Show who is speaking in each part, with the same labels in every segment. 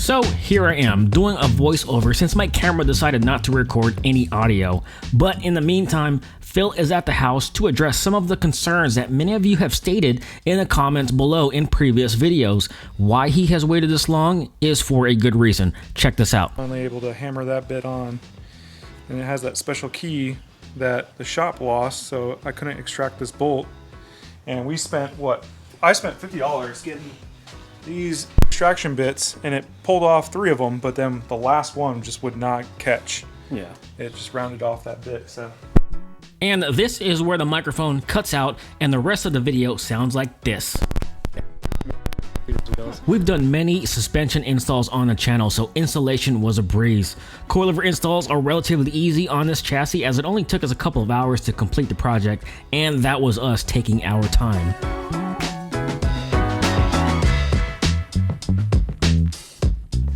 Speaker 1: So here I am doing a voiceover since my camera decided not to record any audio. But in the meantime, Phil is at the house to address some of the concerns that many of you have stated in the comments below in previous videos. Why he has waited this long is for a good reason. Check this out.
Speaker 2: Finally able to hammer that bit on, and it has that special key that the shop lost, so I couldn't extract this bolt. And we spent what? I spent $50 getting these extraction bits, and it pulled off 3 of them, but then the last one just would not catch.
Speaker 1: Yeah.
Speaker 2: It just rounded off that bit, so.
Speaker 1: And this is where the microphone cuts out and the rest of the video sounds like this. We've done many suspension installs on the channel, so installation was a breeze. Coilover installs are relatively easy on this chassis as it only took us a couple of hours to complete the project, and that was us taking our time.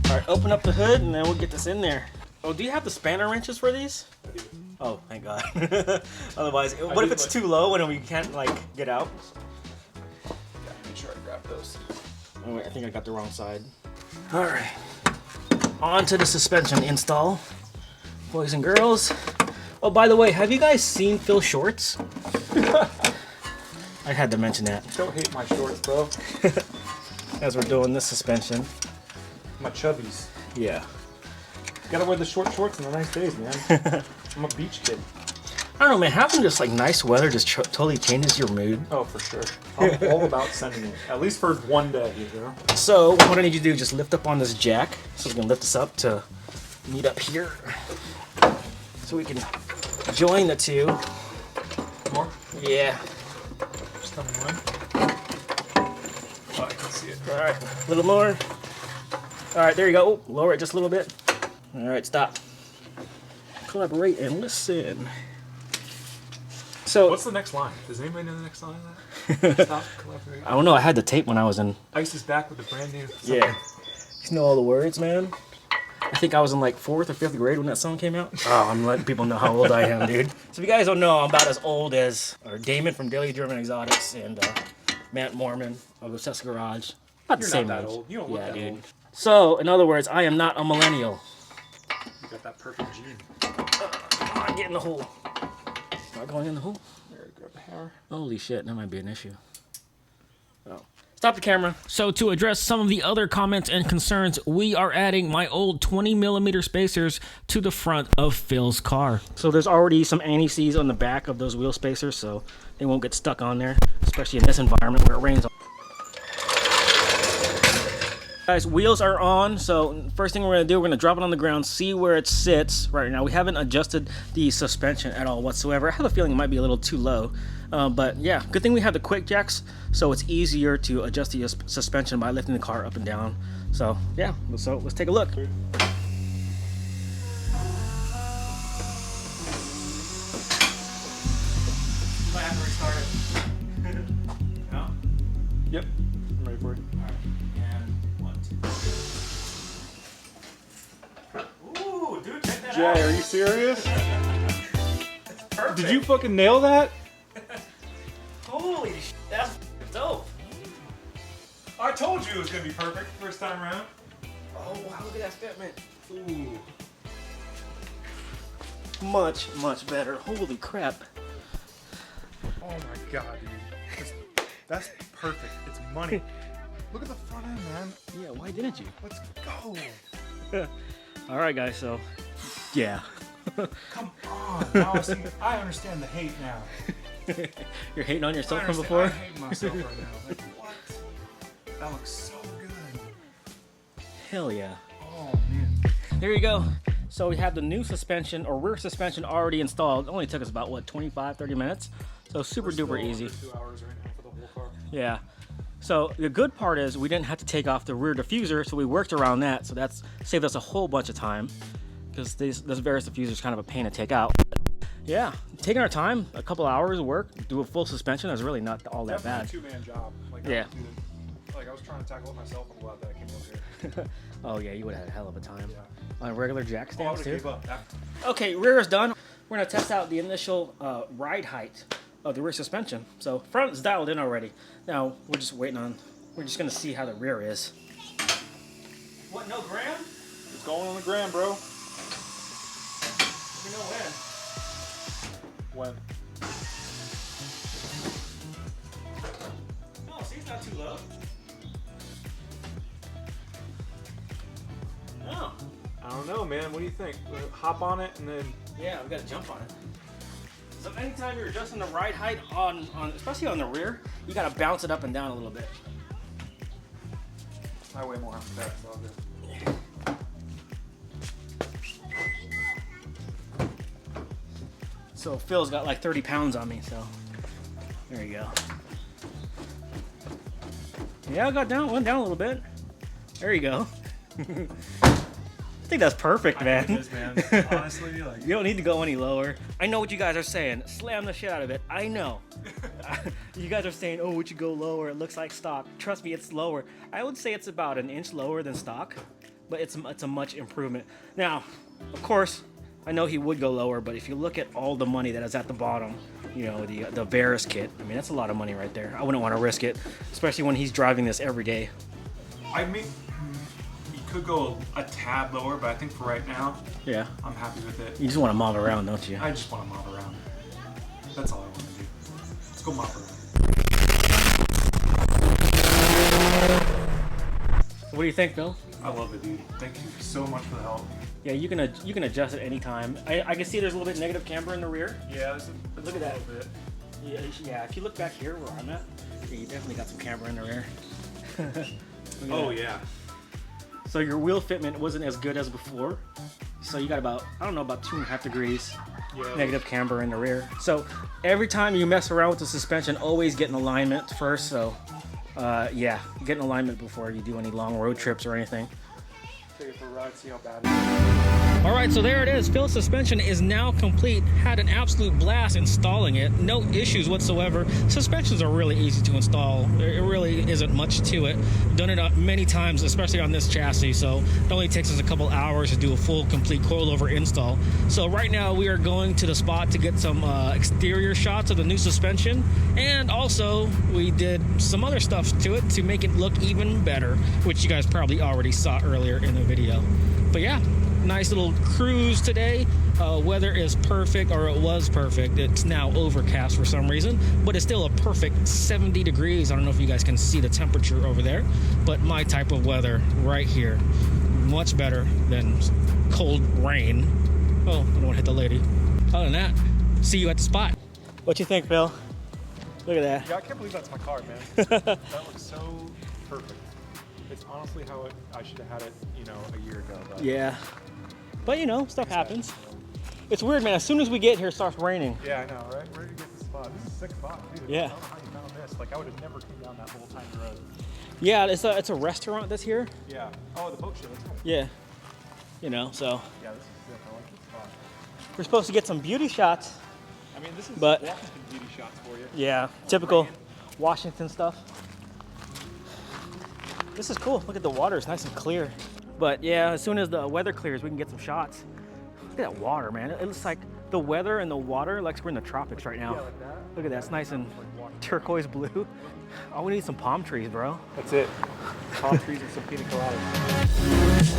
Speaker 1: Alright, open up the hood and then we'll get this in there. Oh, do you have the spanner wrenches for these?
Speaker 2: I do.
Speaker 1: Oh, thank God. Otherwise, what if it's too low and we can't, like, get out?
Speaker 2: Yeah, make sure I grab those.
Speaker 1: Oh, wait, I think I got the wrong side. Alright. On to the suspension install. Boys and girls. Oh, by the way, have you guys seen Phil's shorts? I had to mention that.
Speaker 2: Don't hate my shorts, bro.
Speaker 1: As we're doing this suspension.
Speaker 2: My chubbies.
Speaker 1: Yeah.
Speaker 2: Gotta wear the short shorts on the nice days, man. I'm a beach kid.
Speaker 1: I don't know, man. Having just like nice weather just totally changes your mood.
Speaker 2: Oh, for sure. I'm all about sending it. At least for one day, you know?
Speaker 1: So, what I need you to do is just lift up on this jack. So we can lift this up to meet up here. So we can join the two.
Speaker 2: More?
Speaker 1: Yeah.
Speaker 2: Just tell me when. Oh, I can see it.
Speaker 1: Alright, a little more. Alright, there you go. Oh, lower it just a little bit. Alright, stop. Collaborate and listen. So,
Speaker 2: what's the next line? Does anybody know the next line of that? Stop, collaborate.
Speaker 1: I don't know, I had the tape when I was in.
Speaker 2: Ice is back with the brand new.
Speaker 1: Yeah. You know all the words, man? I think I was in like 4th or 5th grade when that song came out. Oh, I'm letting people know how old I am, dude. So if you guys don't know, I'm about as old as Damon from Daily German Exotics and Matt Mormon of Obsessed Garage. About the same
Speaker 2: not that
Speaker 1: age.
Speaker 2: old. You don't look that old.
Speaker 1: So, in other words, I am not a millennial.
Speaker 2: You got that perfect gene.
Speaker 1: Come on, get in the hole. Not going in the hole?
Speaker 2: There, grab the hammer.
Speaker 1: Holy shit, that might be an issue. Oh. Stop the camera. So to address some of the other comments and concerns, we are adding my old 20mm spacers to the front of Phil's car. So there's already some anti-seize on the back of those wheel spacers, so they won't get stuck on there, especially in this environment where it rains. Guys, wheels are on, so first thing we're going to do, we're going to drop it on the ground, see where it sits right now. We haven't adjusted the suspension at all whatsoever. I have a feeling it might be a little too low, but yeah, good thing we have the quick jacks, so it's easier to adjust the suspension by lifting the car up and down. So yeah, so let's take a look.
Speaker 2: You might have to restart it. No? Yep, I'm ready for it.
Speaker 1: Ooh, dude, check that
Speaker 2: Jay,
Speaker 1: out.
Speaker 2: are you serious?
Speaker 1: That's perfect.
Speaker 2: Did you fucking nail that?
Speaker 1: Holy shit, that's dope.
Speaker 2: I told you it was gonna be perfect first time around.
Speaker 1: Oh wow, look at that fitment. Ooh. Much, much better. Holy crap.
Speaker 2: Oh my god, dude. That's perfect. It's money. Look at the front end, man.
Speaker 1: Yeah, why didn't you?
Speaker 2: Let's go.
Speaker 1: All right, guys, so yeah.
Speaker 2: Come on. Now I understand the hate now.
Speaker 1: You're hating on yourself from
Speaker 2: I
Speaker 1: before?
Speaker 2: hate myself right now. Like, what? That looks so good.
Speaker 1: Hell yeah.
Speaker 2: Oh, man.
Speaker 1: There you go. So we have the new suspension or rear suspension already installed. It only took us about, what, 25, 30 minutes? So super duper easy.
Speaker 2: 2 hours right now for the whole car.
Speaker 1: Yeah. So the good part is we didn't have to take off the rear diffuser, so we worked around that. So that's saved us a whole bunch of time because this Varis diffuser is kind of a pain to take out. Yeah, taking our time, a couple hours of work, do a full suspension is really not all that bad.
Speaker 2: Definitely a 2-man job. Like,
Speaker 1: Yeah.
Speaker 2: I was trying to tackle it myself. I'm glad that I came up here.
Speaker 1: Oh yeah, you would have had a hell of a time.
Speaker 2: Yeah.
Speaker 1: On regular jack
Speaker 2: Oh, I
Speaker 1: stands
Speaker 2: would
Speaker 1: too.
Speaker 2: have gave up after.
Speaker 1: Okay, rear is done. We're gonna test out the initial ride height of the rear suspension. So front is dialed in already. Now we're just waiting on. We're just gonna see how the rear is. What What, no gram?
Speaker 2: It's going on the gram, bro.
Speaker 1: We know when.
Speaker 2: When?
Speaker 1: No, see, it's not too low. No.
Speaker 2: I don't know, man. What do you think? Hop on it and then...
Speaker 1: Yeah, we gotta jump on it. So anytime you're adjusting the ride height on especially on the rear, you gotta bounce it up and down a little bit.
Speaker 2: I weigh more after that, so I'll do.
Speaker 1: So Phil's got like 30 pounds on me, so there you go. Yeah, I went down a little bit. There you go. I think that's perfect, man.
Speaker 2: It is, man. Honestly, like...
Speaker 1: You don't need to go any lower. I know what you guys are saying. Slam the shit out of it. I know. You guys are saying, oh, would you go lower? It looks like stock. Trust me, it's lower. I would say it's about an inch lower than stock, but it's a much improvement. Now, of course, I know he would go lower, but if you look at all the money that is at the bottom, you know, the Varis kit, I mean, that's a lot of money right there. I wouldn't want to risk it, especially when he's driving this every day.
Speaker 2: I mean, you could go a tad lower, but I think for right now,
Speaker 1: Yeah.
Speaker 2: I'm happy with it.
Speaker 1: You just want to mob around, don't you?
Speaker 2: I just want to mob around. That's all I want to do. Let's go mob around.
Speaker 1: What do you think, Bill?
Speaker 2: I love it, dude. Thank you so much for the help.
Speaker 1: Yeah, you can adjust it anytime. I can see there's a little bit negative camber in the rear.
Speaker 2: Yeah,
Speaker 1: Look at that.
Speaker 2: little bit.
Speaker 1: Yeah, if you look back here where I'm at, yeah, you definitely got some camber in the rear.
Speaker 2: Oh, yeah.
Speaker 1: So your wheel fitment wasn't as good as before. So you got about, I don't know, about 2.5 degrees negative camber in the rear. So every time you mess around with the suspension, always get in alignment first. So yeah, get in alignment before you do any long road trips or anything.
Speaker 2: Take it for a ride, see how bad it is.
Speaker 1: All right, so there it is. Phil's suspension is now complete. Had an absolute blast installing it. No issues whatsoever. Suspensions are really easy to install. There really isn't much to it. Done it many times, especially on this chassis. So it only takes us a couple hours to do a full, complete coilover install. So right now we are going to the spot to get some exterior shots of the new suspension. And also we did some other stuff to it to make it look even better, which you guys probably already saw earlier in the video. But yeah, nice little cruise today. Weather is perfect, or it was perfect. It's now overcast for some reason, but it's still a perfect 70 degrees. I don't know if you guys can see the temperature over there, but my type of weather right here, much better than cold rain. Oh, I don't want to hit the lady. Other than that, see you at the spot. What you think, Phil? Look at that.
Speaker 2: Yeah, I can't believe that's my car, man. That looks so perfect. It's honestly how I should have had it, you know, a year ago. But
Speaker 1: Yeah. But you know, stuff happens. It's weird, man. As soon as we get here, it starts raining.
Speaker 2: Yeah, I know, right? Where did you get this spot? This is a sick spot, dude.
Speaker 1: Yeah.
Speaker 2: I don't know how you found this. Like, I would have never come down that whole tiny road.
Speaker 1: Yeah, it's a restaurant that's here.
Speaker 2: Yeah. Oh, the boat show. That's cool.
Speaker 1: Yeah. You know, so
Speaker 2: Yeah, this is sick. I like this spot.
Speaker 1: we're supposed to get some beauty shots.
Speaker 2: I mean, this is
Speaker 1: But-
Speaker 2: Washington beauty shots for you.
Speaker 1: Yeah, typical Washington stuff. This is cool. Look at the water. It's nice and clear. But yeah, as soon as the weather clears, we can get some shots. Look at that water, man. It looks like the weather and the water like we're in the tropics right now.
Speaker 2: Yeah, like that.
Speaker 1: Look at that. It's nice and turquoise blue. Oh, we need some palm trees, bro.
Speaker 2: That's it. Palm trees and some pina coladas.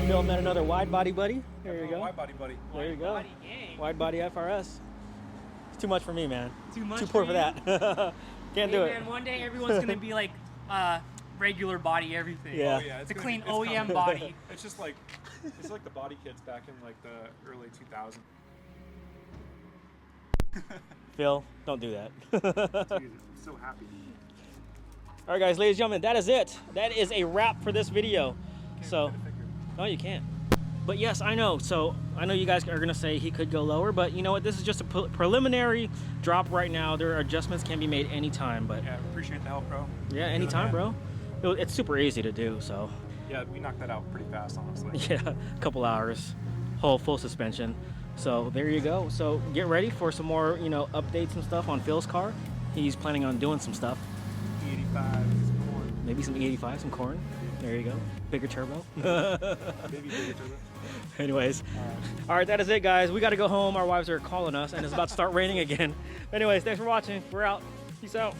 Speaker 1: Bill met another Widebody buddy. There you go.
Speaker 2: Widebody, buddy.
Speaker 1: There you go. Widebody FRS. It's too much for me, man.
Speaker 3: Too much
Speaker 1: Too poor
Speaker 3: for
Speaker 1: for
Speaker 3: you?
Speaker 1: that. Can't do it.
Speaker 3: Man, one day everyone's gonna be like regular body everything.
Speaker 1: Yeah.
Speaker 2: Oh, yeah,
Speaker 3: The
Speaker 2: gonna
Speaker 3: clean
Speaker 2: be- it's
Speaker 3: OEM
Speaker 2: coming.
Speaker 3: body.
Speaker 2: It's just like, it's like the body kits back in like the early 2000s.
Speaker 1: Phil, don't do that.
Speaker 2: Dude, I'm so happy.
Speaker 1: All right, guys, ladies and gentlemen, that is it. That is a wrap for this video. So, no, you can't. But yes, I know. So I know you guys are gonna say he could go lower, but you know what? This is just a preliminary drop right now. There are adjustments can be made anytime, but
Speaker 2: Yeah, appreciate the help, bro.
Speaker 1: yeah, anytime, bro. It's super easy to do. So
Speaker 2: Yeah, we knocked that out pretty fast, honestly.
Speaker 1: yeah, a couple hours, full suspension. So there you go. So get ready for some more, you know, updates and stuff on Phil's car. He's planning on doing some stuff.
Speaker 2: E85, some corn.
Speaker 1: Maybe some E85, some corn. There you go. Bigger turbo.
Speaker 2: Maybe bigger turbo.
Speaker 1: Anyways, all right, that is it, guys. We got to go home. Our wives are calling us, and it's about to start raining again. Anyways, thanks for watching. We're out. Peace out.